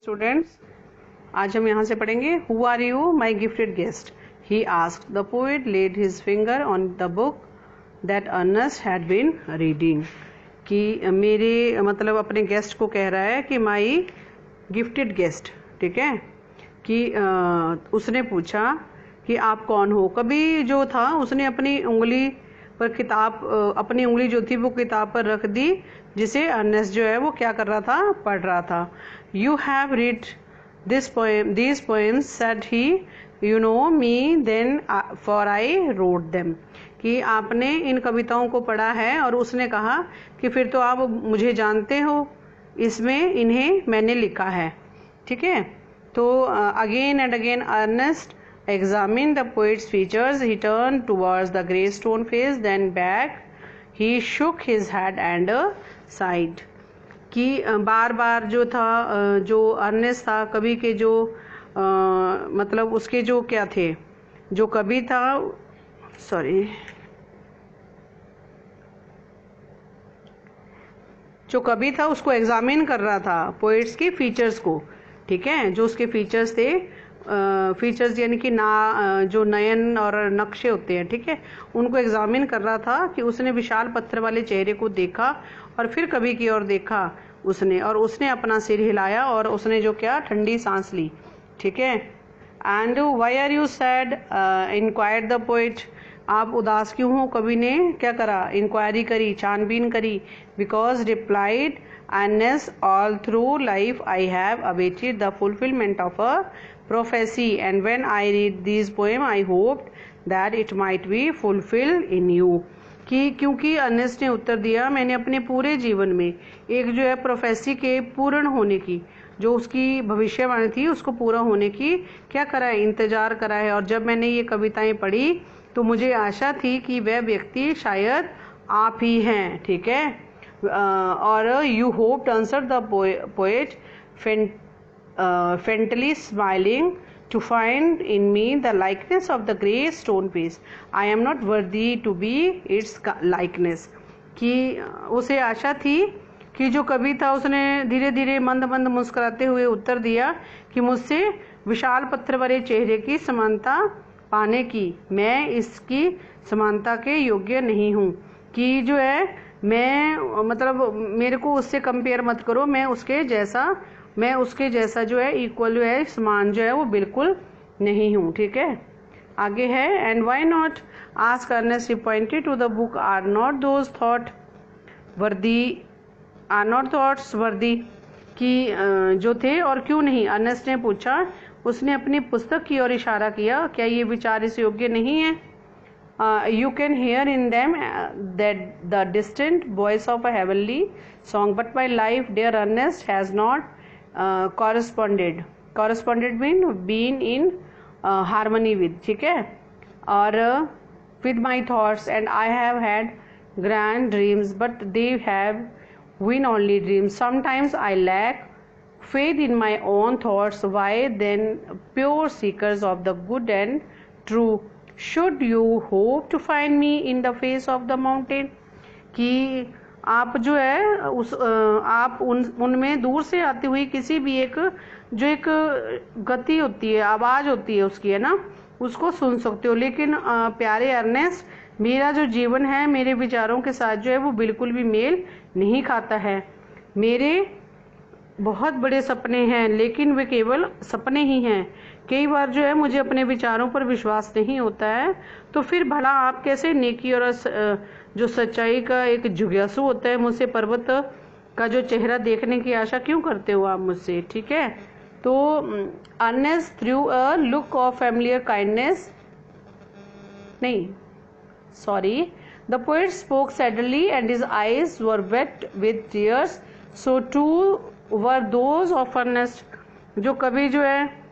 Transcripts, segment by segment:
Students, आज हम यहाँ से पढ़ेंगे who are you my gifted guest. He asked. The poet laid his finger on the book that Ernest had been reading. कि मेरे मतलब अपने गेस्ट को कह रहा है कि माई गिफ्टेड गेस्ट, ठीक है, कि उसने पूछा कि आप कौन हो। कभी जो था उसने अपनी उंगली पर किताब, अपनी उंगली जो थी वो किताब पर रख दी, जिसे अर्नेस्ट जो है वो क्या कर रहा था, पढ़ रहा था। You have read these poems, said he, you know me then, for I wrote them। कि आपने इन कविताओं को पढ़ा है, और उसने कहा कि फिर तो आप मुझे जानते हो, इसमें इन्हें मैंने लिखा है, ठीक है। तो again and again Ernest examined the poet's features. He turned towards the grey stone face, then back. He shook his head and sighed। कि बार बार जो था, जो अर्नेस्ट था, कवि के जो मतलब उसके जो क्या थे, जो कवि था, सॉरी, जो कवि था उसको एग्जामिन कर रहा था, पोएट्स के फीचर्स को, ठीक है। जो उसके फीचर्स थे, फीचर्स यानी कि जो नयन और नक्शे होते हैं, ठीक है, उनको एग्जामिन कर रहा था। कि उसने विशाल पत्थर वाले चेहरे को देखा और फिर कवि की ओर देखा उसने, और उसने अपना सिर हिलाया और उसने जो क्या, ठंडी सांस ली, ठीक है। And why are you sad, inquired the poet. आप उदास क्यों हो, कवि ने क्या करा, इंक्वायरी करी, छानबीन करी। Because replied Ernest, all through life I have awaited the fulfilment of a prophecy, and when I read these poem I hoped that it might be fulfilled in you। कि क्योंकि अर्नेस्ट ने उत्तर दिया, मैंने अपने पूरे जीवन में एक जो है प्रोफेसी के पूर्ण होने की, जो उसकी भविष्यवाणी थी उसको पूरा होने की क्या करा है, इंतजार करा है। और जब मैंने ये कविताएं पढ़ी तो मुझे आशा थी कि वह व्यक्ति शायद आप ही हैं, ठीक है। और you hoped, answered the poet faintly smiling, to find in me the likeness of the grey stone face। I am not worthy to be its likeness। कि उसे आशा थी कि जो कवि था उसने धीरे धीरे मंद मंद मुस्कुराते हुए उत्तर दिया कि मुझसे विशाल पत्थर वाले चेहरे की समानता पाने की मैं इसकी समानता के योग्य नहीं हूँ। कि जो है मैं मतलब मेरे को उससे कंपेयर मत करो, मैं उसके जैसा जो है इक्वल जो है, समान जो है वो बिल्कुल नहीं हूँ, ठीक है। आगे है, and why not ask Ernest, pointed to the book, are not those thought worthy, are not thoughts worthy. कि जो थे और क्यों नहीं, अर्नेस्ट ने पूछा, उसने अपनी पुस्तक की ओर इशारा किया, क्या ये विचार इस योग्य नहीं है। You can hear in them that the distant voice of a heavenly song, but my life, dear Ernest, has not corresponded mean been in harmony with, ठीक है, और with my thoughts, and I have had grand dreams, but they have been only dreams। Sometimes I lack faith in my own thoughts। Why then, pure seekers of the good and true, should you hope to find me in the face of the mountain। कि आप जो है आप उनमें दूर से आती हुई किसी भी एक जो एक गति होती है, आवाज होती है उसकी, है ना, उसको सुन सकते हो। लेकिन प्यारे अर्नेस्ट, मेरा जो जीवन है मेरे विचारों के साथ जो है वो बिल्कुल भी मेल नहीं खाता है। मेरे बहुत बड़े सपने हैं, लेकिन वे केवल सपने ही हैं। कई बार जो है मुझे अपने विचारों पर विश्वास नहीं होता है, तो फिर भला आप कैसे नेकी और जो सच्चाई का एक जिज्ञासु होता है, मुझसे पर्वत का जो चेहरा देखने की आशा क्यों करते हो आप मुझसे, ठीक है। तो Ernest threw a look of familiar kindness, नहीं sorry, the poet spoke suddenly and his eyes were wet with tears, so too were those of Ernest. जो कवि जो है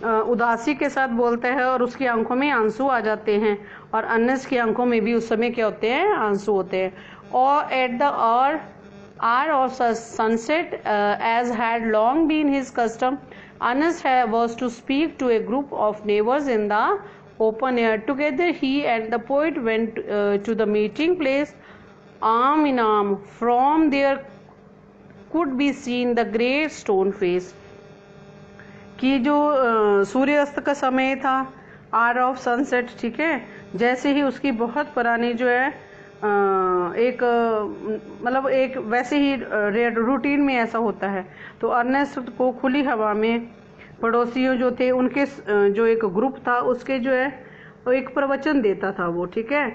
उदासी के साथ बोलता है और उसकी आंखों में आंसू आ जाते हैं, और अर्नेस्ट की आंखों में भी उस समय क्या होते हैं, आंसू होते हैं। और at the hour of sunset, as had long been his custom, Ernest was to speak to a group of neighbors in the open air। Together he and the poet went to the meeting place, arm in arm। From there could be seen the great stone face, कि जो सूर्यास्त का समय था, hour of sunset, ठीक है, जैसे ही उसकी बहुत पुरानी जो है एक मतलब एक वैसे ही रूटीन में ऐसा होता है, तो अर्नेस्ट को खुली हवा में पड़ोसियों जो थे उनके जो एक ग्रुप था उसके जो है वो एक प्रवचन देता था वो, ठीक है।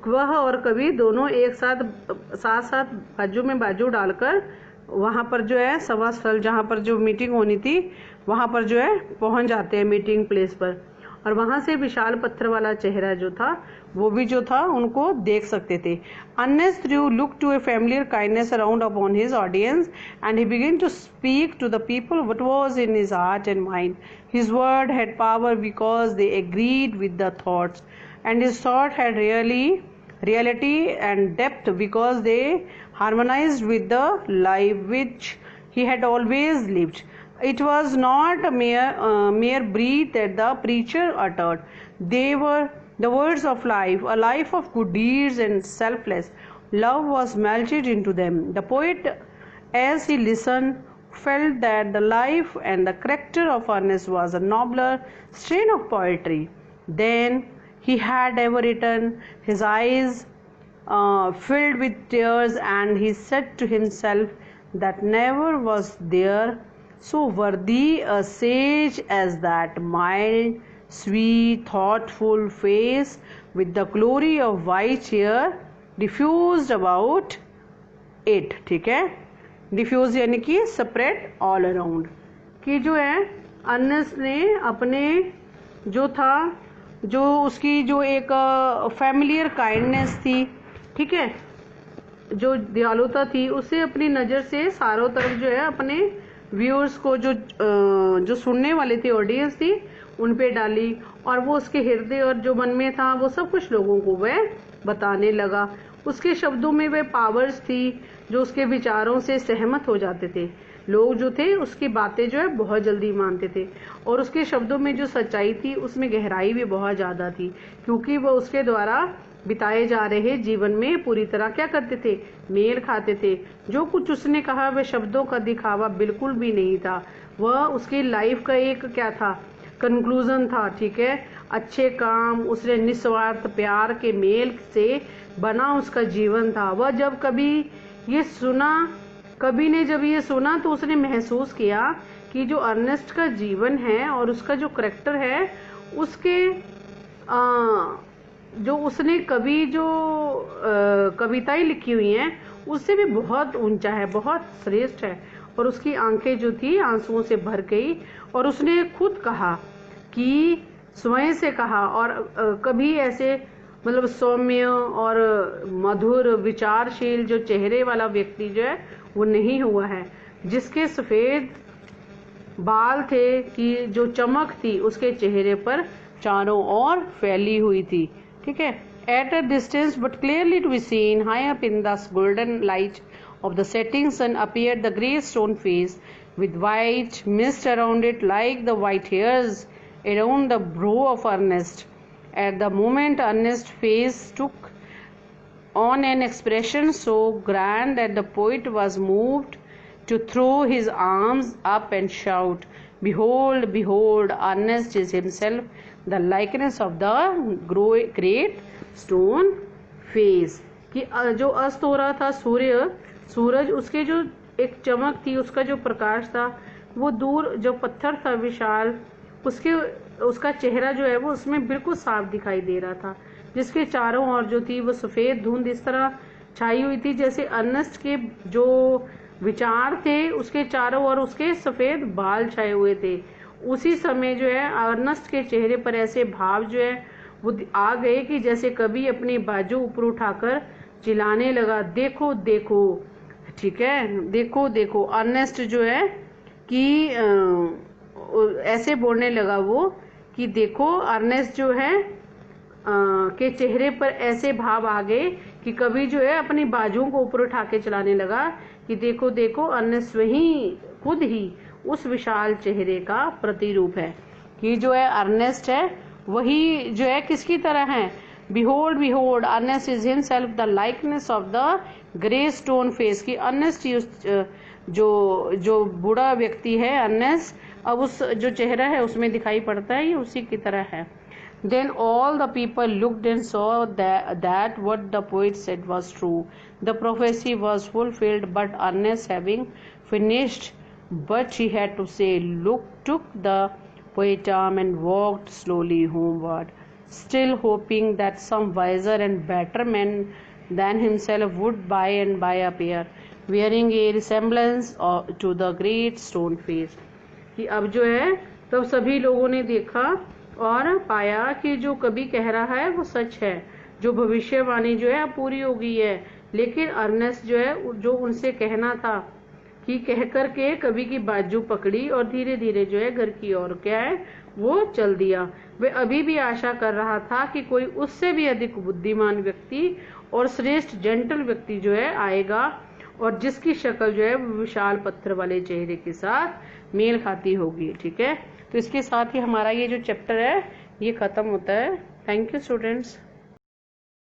वह और कवि दोनों एक साथ साथ बाजू में बाजू डालकर वहाँ पर जो है सभा स्थल जहाँ पर जो मीटिंग होनी थी वहाँ पर जो है पहुँच जाते हैं मीटिंग प्लेस पर, और वहाँ से विशाल पत्थर वाला चेहरा जो था वो भी जो था उनको देख सकते थे। Ernest Drew looked to a familiar kindness around upon his audience, and he began to speak to the people what was in his heart and mind. His word had power because they agreed with the thoughts, and his thought had reality and depth because they harmonized with the life which he had always lived. It was not a mere breath that the preacher uttered. They were the words of life, a life of good deeds and selfless love was melted into them. The poet, as he listened, felt that the life and the character of Ernest was a nobler strain of poetry than he had ever written. His eyes filled with tears, and he said to himself that never was there so worthy a sage as that mild, sweet, thoughtful face with the glory of white hair diffused about it, ठीक है। Diffuse यानी कि spread all around, कि जो है Ernest ने अपने जो था जो उसकी जो एक फैमिलियर काइंडनेस थी, ठीक है, जो दयालुता थी, उसे अपनी नज़र से चारों तरफ जो है अपने व्यूअर्स को जो सुनने वाले थे, ऑडियंस थी, उन पे डाली, और वो उसके हृदय और जो मन में था वो सब कुछ लोगों को वह बताने लगा। उसके शब्दों में वह पावर्स थी जो उसके विचारों से सहमत हो जाते थे। लोग जो थे उसकी बातें जो है बहुत जल्दी मानते थे, और उसके शब्दों में जो सच्चाई थी उसमें गहराई भी बहुत ज़्यादा थी, क्योंकि वह उसके द्वारा बिताए जा रहे जीवन में पूरी तरह क्या करते थे, मेल खाते थे। जो कुछ उसने कहा वह शब्दों का दिखावा बिल्कुल भी नहीं था, वह उसकी लाइफ का एक क्या था, कंक्लूजन था, ठीक है। अच्छे काम, उसने निस्वार्थ प्यार के मेल से बना उसका जीवन था। वह जब कभी ये सुना, कभी ने जब ये सुना तो उसने महसूस किया कि जो अर्नेस्ट का जीवन है और उसका जो करैक्टर है, उसके जो उसने कभी जो कविताएं लिखी हुई हैं उससे भी बहुत ऊंचा है, बहुत श्रेष्ठ है। और उसकी आंखें जो थी आंसुओं से भर गई, और उसने खुद कहा कि स्वयं से कहा, और कभी ऐसे मतलब सौम्य और मधुर विचारशील जो चेहरे वाला व्यक्ति जो है वो नहीं हुआ है, जिसके सफ़ेद बाल थे कि जो चमक थी उसके चेहरे पर चारों ओर फैली हुई थी, ठीक है। At a distance but clearly to be seen, high up in the golden light of the setting sun appeared the grey stone face with white mist around it like the white hairs around the brow of Ernest. At the moment Ernest's face took on an expression so grand that the poet was moved to throw his arms up and shout, "Behold, behold, Ernest is himself, the likeness of the great stone face." कि जो अस्त हो रहा था सूरज, उसके जो एक चमक थी, उसका जो प्रकाश था, वो दूर जो पत्थर था विशाल, उसका चेहरा जो है वो उसमें बिल्कुल साफ दिखाई दे रहा था, जिसके चारों ओर जो थी वो सफ़ेद धुंध इस तरह छाई हुई थी जैसे अर्नेस्ट के जो विचार थे उसके चारों ओर उसके सफ़ेद बाल छाए हुए थे। उसी समय जो है अर्नेस्ट के चेहरे पर ऐसे भाव जो है वो आ गए कि जैसे कभी अपनी बाजू ऊपर उठाकर चिल्लाने लगा, देखो देखो, ठीक है, देखो देखो। अर्नेस्ट जो है कि ऐसे बोलने लगा वो कि देखो, अर्नेस्ट जो है के चेहरे पर ऐसे भाव आ गए कि कभी जो है अपनी बाजुओं को ऊपर उठा के चलाने लगा कि देखो देखो। अर्नेस्ट वही खुद ही उस विशाल चेहरे का प्रतिरूप है कि जो है अर्नेस्ट है वही जो है किसकी तरह है, behold behold Ernest is himself the likeness of the grey stone face. की अर्नेस्ट जो बूढ़ा व्यक्ति है अर्नेस्ट अब उस जो चेहरा है उसमें दिखाई पड़ता है, ये उसी की तरह है। Then all the people looked and saw that what the poet said was true. The prophecy was fulfilled, but Ernest, having finished but he had to say, took the poet's arm and walked slowly homeward, still hoping that some wiser and better man than himself would by and by appear, wearing a resemblance to the great stone face. कि अब जो है तब सभी लोगों ने देखा और पाया कि जो कवि कह रहा है वो सच है, जो भविष्यवाणी जो है अब पूरी हो गई है। लेकिन अर्नेस्ट जो है, जो उनसे कहना था कि कह करके कवि की बाजू पकड़ी और धीरे धीरे जो है घर की ओर क्या है वो चल दिया। वे अभी भी आशा कर रहा था कि कोई उससे भी अधिक बुद्धिमान व्यक्ति और श्रेष्ठ जेंटल व्यक्ति जो है आएगा, और जिसकी शक्ल जो है विशाल पत्थर वाले चेहरे के साथ मेल खाती होगी। ठीक है, तो इसके साथ ही हमारा ये जो चैप्टर है ये खत्म होता है। Thank you students.